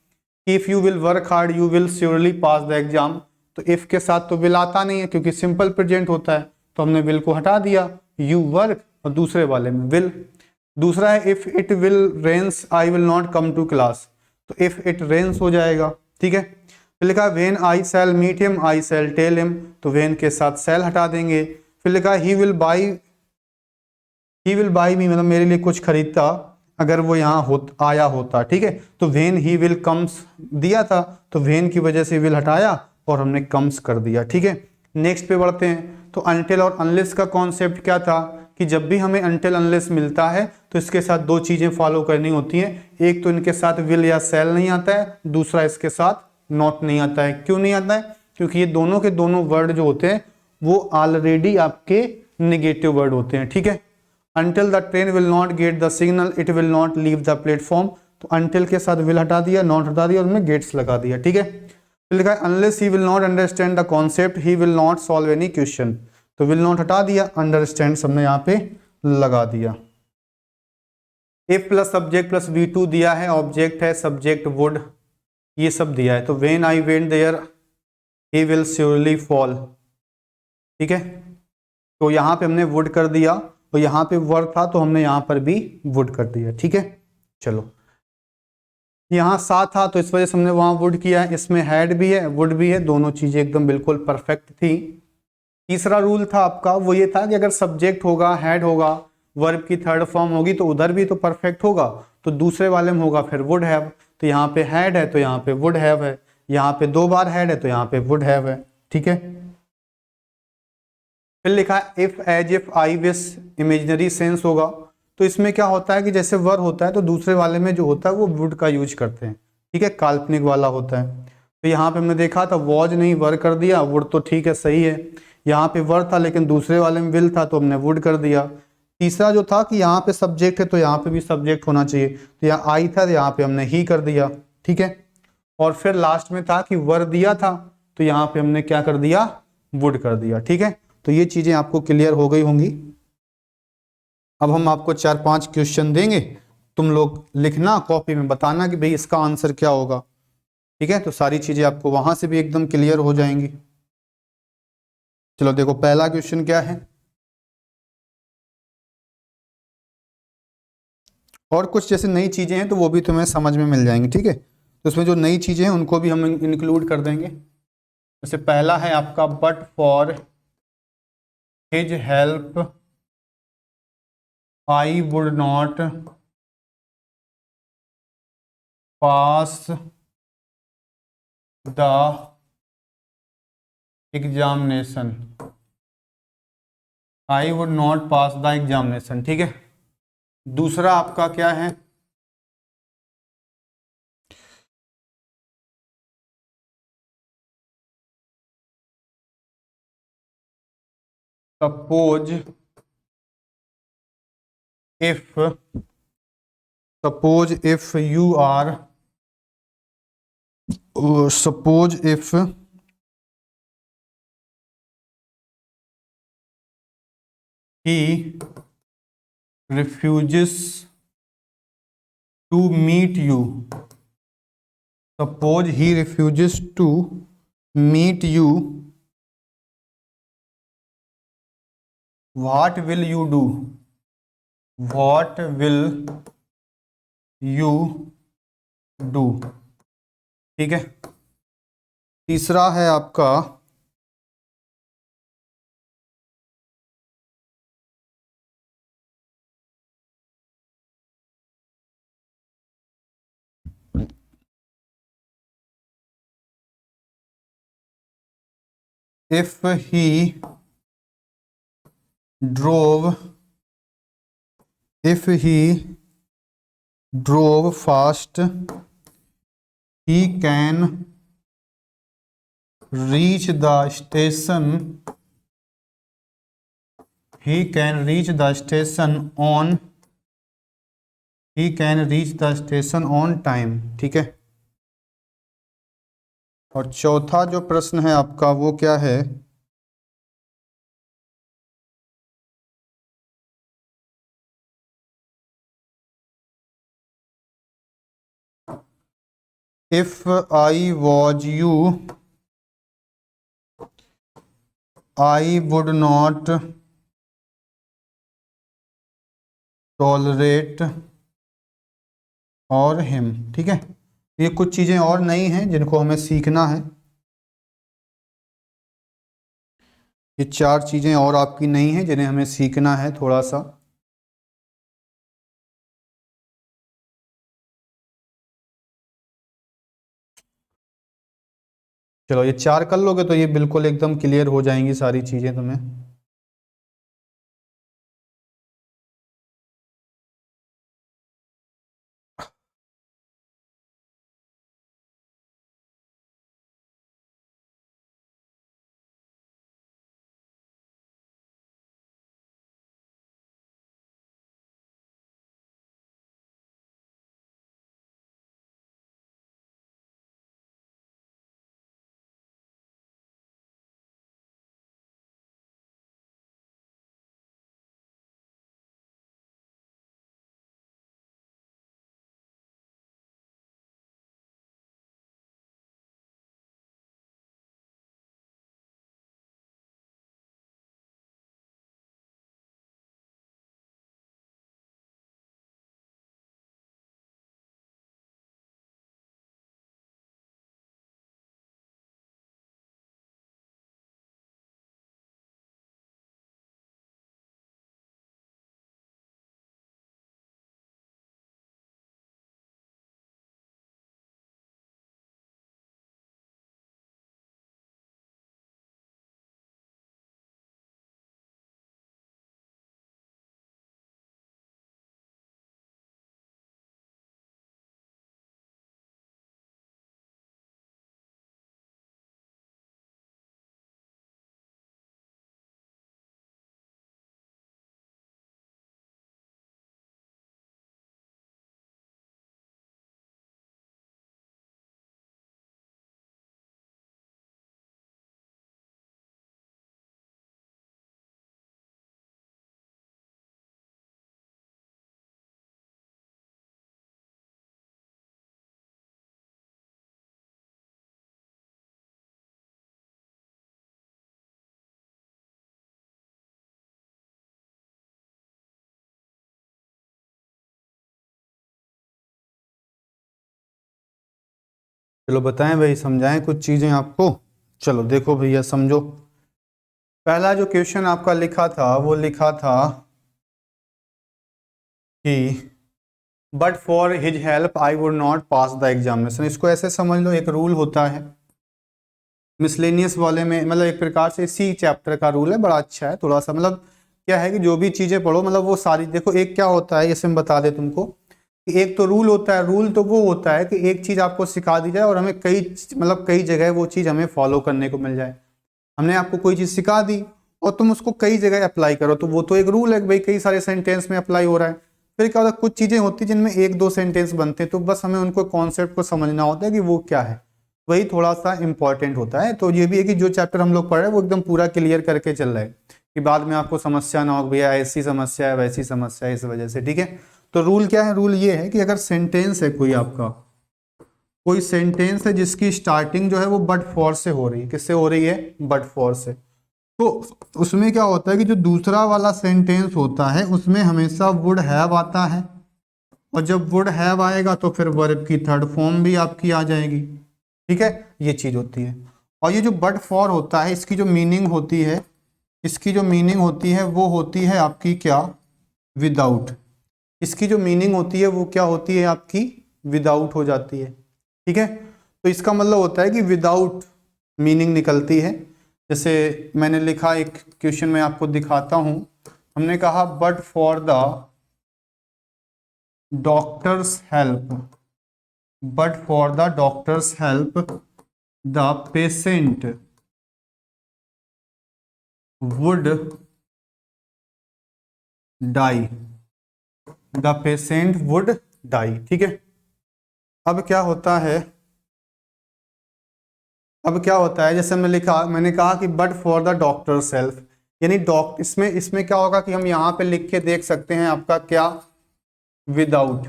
if you will work hard you will surely pass the exam, तो इफ के साथ तो विल आता नहीं है क्योंकि सिंपल प्रेजेंट होता है, तो हमने विल को हटा दिया, यू वर्क, और दूसरे वाले में विल। दूसरा है if it will rains I will not come to class, तो इफ इट रेन्स हो जाएगा, ठीक है। फिर लिखा when I shall meet him I shall tell him, तो वेन के साथ सेल हटा देंगे। फिर लिखा ही विल बाई मी, मतलब मेरे लिए कुछ खरीदता, अगर वो यहाँ आया होता, ठीक है। तो वेन ही विल कम्स दिया था, तो वेन की वजह से विल हटाया और हमने कम्स कर दिया, ठीक है। नेक्स्ट पे बढ़ते हैं। तो अनटिल और अनलेस का कॉन्सेप्ट क्या था कि जब भी हमें अनटिल अनलेस मिलता है तो इसके साथ 2 चीजें फॉलो करनी होती हैं, एक तो इनके साथ विल या सेल नहीं आता है, दूसरा इसके साथ नॉट नहीं आता है। क्यों नहीं आता है? क्योंकि ये दोनों के दोनों वर्ड जो होते हैं वो ऑलरेडी आपके निगेटिव वर्ड होते हैं, ठीक है। Until the train will not get the signal, it will not leave the platform, तो until के साथ will हटा दिया, not हटा दिया और उसमें गेट्स लगा दिया, ठीक है। फिर लिखा है unless he will not understand the concept, he will not solve any question, तो will not हटा दिया, understand हमने यहाँ पे लगा दिया। if plus subject plus V2 दिया है, ऑब्जेक्ट है सब्जेक्ट वुड, ये सब दिया है। तो when I went there he will surely fall, ठीक है। तो यहाँ पे हमने वुड कर दिया, तो यहाँ पे वर्ड था तो हमने यहाँ पर भी वुड कर दिया, ठीक है। चलो, यहाँ सा था तो इस वजह से हमने वहाँ वुड किया है, इसमें हैड भी है वुड भी है, दोनों चीजें एकदम बिल्कुल परफेक्ट थी। तीसरा रूल था आपका वो ये था कि अगर सब्जेक्ट होगा, हैड होगा, वर्ब की थर्ड फॉर्म होगी तो उधर भी तो परफेक्ट होगा, तो दूसरे वाले में होगा फिर वुड हैव, तो यहाँ पे हैड है तो यहाँ पे वुड हैव है, यहाँ पे 2 बार हैड है तो यहाँ पे वुड हैव है, ठीक है। फिर लिखा है if as if I wish, imaginary sense होगा, तो इसमें क्या होता है कि जैसे वर होता है तो दूसरे वाले में जो होता है वो वुड का यूज करते हैं, ठीक है, काल्पनिक वाला होता है। तो यहाँ पे हमने देखा था वॉज नहीं वर कर दिया, वुड तो ठीक है सही है, यहाँ पे वर था लेकिन दूसरे वाले में विल था तो हमने वुड कर दिया। तीसरा जो था कि यहाँ पे सब्जेक्ट है तो यहाँ पे भी सब्जेक्ट होना चाहिए, तो यहाँ आई था तो यहाँ पे हमने ही कर दिया, ठीक है। और फिर लास्ट में था कि वर दिया था तो यहाँ पे हमने क्या कर दिया? वुड कर दिया, ठीक है। तो ये चीजें आपको क्लियर हो गई होंगी। अब हम आपको 4-5 क्वेश्चन देंगे, तुम लोग लिखना कॉपी में, बताना कि भाई इसका आंसर क्या होगा, ठीक है। तो सारी चीजें आपको वहां से भी एकदम क्लियर हो जाएंगी। चलो देखो, पहला क्वेश्चन क्या है, और कुछ जैसे नई चीजें हैं तो वो भी तुम्हें समझ में मिल जाएंगी, ठीक है। तो उसमें जो नई चीजें हैं उनको भी हम इंक्लूड कर देंगे। जैसे पहला है आपका but for his help I would not pass the examination, I would not pass the examination. ठीक है, दूसरा आपका क्या है, suppose if you are, suppose if he refuses to meet you, suppose he refuses to meet you, what will you do, what will you do। ठीक है, तीसरा है आपका if he drove fast, he can reach the station, on time। ठीक है, और चौथा जो प्रश्न है आपका वो क्या है, if I was you, I would not tolerate और him। ठीक है, ये कुछ चीजें और नहीं हैं जिनको हमें सीखना है, ये 4 चीजें और आपकी नहीं हैं जिन्हें हमें सीखना है थोड़ा सा। चलो ये 4 कर लोगे तो ये बिल्कुल एकदम क्लियर हो जाएंगी सारी चीजें तुम्हें। चलो बताएं भाई, समझाएं कुछ चीजें आपको। चलो देखो भैया समझो, पहला जो क्वेश्चन आपका लिखा था वो लिखा था कि but for his help I would not pass the examination. इसको ऐसे समझ लो, एक रूल होता है मिसलेनियस वाले में, मतलब एक प्रकार से इसी चैप्टर का रूल है, बड़ा अच्छा है थोड़ा सा। मतलब क्या है कि जो भी चीजें पढ़ो मतलब वो सारी देखो, एक क्या होता है जैसे हम बता दें तुमको कि एक तो रूल होता है। रूल तो वो होता है कि एक चीज आपको सिखा दी जाए और हमें कई मतलब कई जगह वो चीज हमें फॉलो करने को मिल जाए। हमने आपको कोई चीज सिखा दी और तुम उसको कई जगह अप्लाई करो, तो वो तो एक रूल है कि भाई कई सारे सेंटेंस में अप्लाई हो रहा है। फिर क्या होता है, कुछ चीजें होती हैं जिनमें एक दो सेंटेंस बनते हैं, तो बस हमें उनको कॉन्सेप्ट को समझना होता है कि वो क्या है, वही थोड़ा सा इंपॉर्टेंट होता है। तो ये भी है कि जो चैप्टर हम लोग पढ़ रहे हैं वो एकदम पूरा क्लियर करके चल रहा है कि बाद में आपको समस्या ना हो, भैया ऐसी समस्या है वैसी समस्या है, इस वजह से। ठीक है, तो रूल क्या है, रूल ये है कि अगर सेंटेंस है कोई आपका, कोई सेंटेंस है जिसकी स्टार्टिंग जो है वो बट फॉर से हो रही है, किससे हो रही है, बट फॉर से, तो उसमें क्या होता है कि जो दूसरा वाला सेंटेंस होता है उसमें हमेशा वुड हैव आता है, और जब वुड हैव आएगा तो फिर वर्ब की थर्ड फॉर्म भी आपकी आ जाएगी। ठीक है, ये चीज होती है। और ये जो बट फॉर होता है इसकी जो मीनिंग होती है, इसकी जो मीनिंग होती है वो होती है आपकी क्या, विदाउट। इसकी जो मीनिंग होती है वो क्या होती है आपकी, विदाउट हो जाती है। ठीक है, तो इसका मतलब होता है कि विदाउट मीनिंग निकलती है। जैसे मैंने लिखा एक क्वेश्चन में आपको दिखाता हूं, हमने कहा but for the doctor's help, but for the doctor's help the patient would die, the patient would die. ठीक है, अब क्या होता है, अब क्या होता है, जैसे मैंने कहा कि but for the doctor self, यानी इसमें इसमें क्या होगा कि हम यहां पे लिख के देख सकते हैं आपका क्या, विदाउट।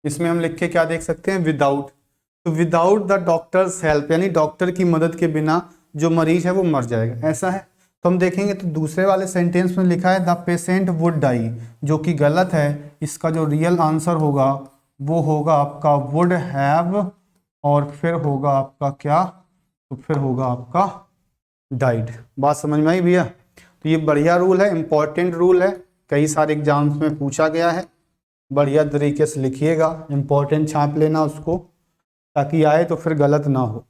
इसमें हम लिख के क्या देख सकते हैं, विदाउट। तो विदाउट द डॉक्टर्स हेल्प, यानी डॉक्टर की मदद के बिना जो मरीज है वो मर जाएगा, ऐसा है। तो हम देखेंगे तो दूसरे वाले सेंटेंस में लिखा है द पेशेंट वुड डाई, जो कि गलत है। इसका जो रियल आंसर होगा वो होगा आपका वुड हैव, और फिर होगा आपका क्या, तो फिर होगा आपका डाइड। बात समझ में आई भैया? तो ये बढ़िया रूल है, इंपॉर्टेंट रूल है, कई सारे एग्जाम्स में पूछा गया है। बढ़िया तरीके से लिखिएगा, इंपॉर्टेंट छाप लेना उसको, ताकि आए तो फिर गलत ना हो।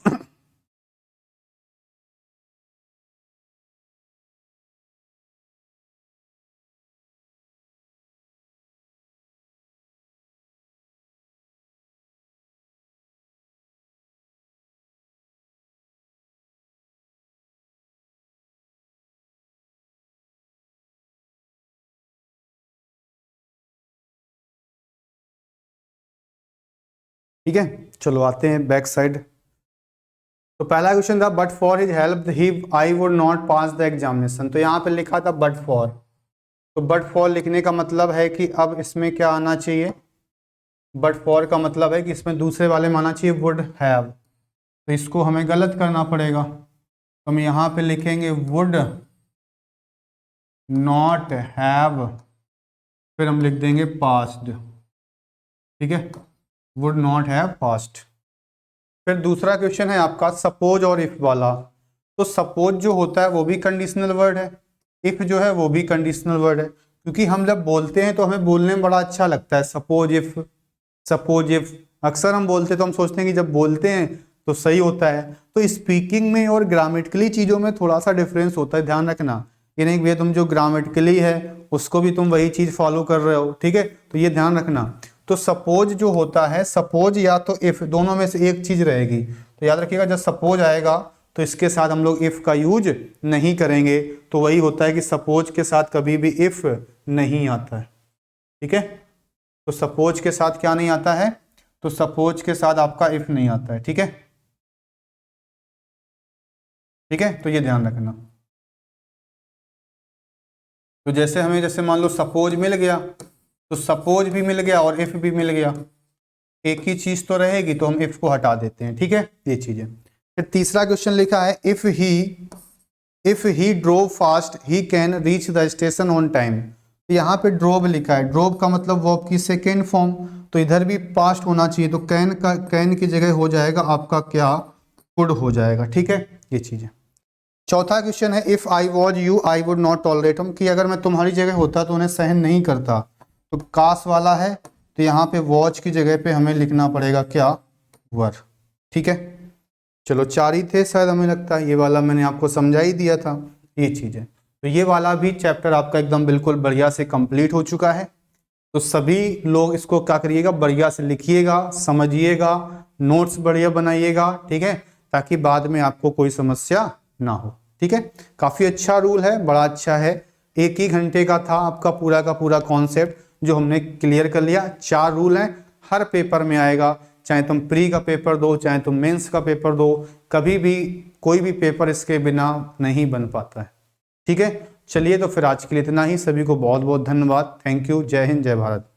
ठीक है, चलो आते हैं बैक साइड। तो पहला क्वेश्चन था but for his help he I would not pass the examination, तो यहाँ पे लिखा था बट फॉर। तो बट फॉर लिखने का मतलब है कि अब इसमें क्या आना चाहिए, बट फॉर का मतलब है कि इसमें दूसरे वाले में आना चाहिए वुड हैव, तो इसको हमें गलत करना पड़ेगा। तो हम यहाँ पे लिखेंगे वुड नॉट हैव, फिर हम लिख देंगे पास्ड। ठीक है, वुड नॉट हैव पास्ड। फिर दूसरा क्वेश्चन है आपका सपोज और इफ वाला। तो सपोज जो होता है वो भी कंडीशनल वर्ड है, इफ जो है वो भी कंडीशनल वर्ड है, क्योंकि हम जब बोलते हैं तो हमें बोलने में बड़ा अच्छा लगता है सपोज इफ, सपोज इफ अक्सर हम बोलते तो हम सोचते हैं कि जब बोलते हैं तो सही होता है। तो स्पीकिंग में और ग्रामेटिकली चीज़ों में थोड़ा सा डिफरेंस होता है, ध्यान रखना। ये नहीं भैया तुम जो ग्रामेटिकली है उसको भी तुम वही चीज़ फॉलो कर रहे हो, ठीक है, तो ये ध्यान रखना। तो सपोज जो होता है, सपोज या तो इफ, दोनों में से एक चीज़ रहेगी। तो याद रखिएगा जब सपोज आएगा तो इसके साथ हम लोग इफ का यूज नहीं करेंगे। तो वही होता है कि सपोज के साथ कभी भी इफ नहीं आता है। ठीक है, तो सपोज के साथ क्या नहीं आता है, तो सपोज के साथ आपका इफ नहीं आता है। ठीक है, ठीक है, तो ये ध्यान रखना। तो जैसे हमें जैसे मान लो सपोज मिल गया, तो सपोज भी मिल गया और इफ भी मिल गया, एक ही चीज तो रहेगी, तो हम इफ को हटा देते हैं। ठीक है, ये चीज है। फिर तीसरा क्वेश्चन लिखा है if he drove fast he can reach the station on time. तो यहाँ पे ड्रोव लिखा है, ड्रोव का मतलब वर्ब की सेकेंड फॉर्म, तो इधर भी पास्ट होना चाहिए, तो कैन की जगह हो जाएगा आपका क्या, कुड हो जाएगा। ठीक है, ये चीज है। चौथा क्वेश्चन है if I was you I would not tolerate हम, कि अगर मैं तुम्हारी जगह होता तो उन्हें सहन नहीं करता। तो कास वाला है तो यहाँ पे वॉच की जगह पे हमें लिखना पड़ेगा क्या, वर। ठीक है, चलो 4 ही थे शायद, हमें लगता है ये वाला मैंने आपको समझा ही दिया था ये चीज़ें। तो ये वाला भी चैप्टर आपका एकदम बिल्कुल बढ़िया से कंप्लीट हो चुका है। तो सभी लोग इसको क्या करिएगा, बढ़िया से लिखिएगा, समझिएगा, नोट्स बढ़िया बनाइएगा, ठीक है, ताकि बाद में आपको कोई समस्या ना हो। ठीक है, काफ़ी अच्छा रूल है, बड़ा अच्छा है। 1 ही घंटे का था आपका पूरा का पूरा कॉन्सेप्ट जो हमने क्लियर कर लिया। 4 रूल हैं, हर पेपर में आएगा, चाहे तुम प्री का पेपर दो, चाहे तुम मेंस का पेपर दो, कभी भी कोई भी पेपर इसके बिना नहीं बन पाता है। ठीक है, चलिए तो फिर आज के लिए इतना ही। सभी को बहुत बहुत धन्यवाद। Thank you. जय हिंद, जय भारत।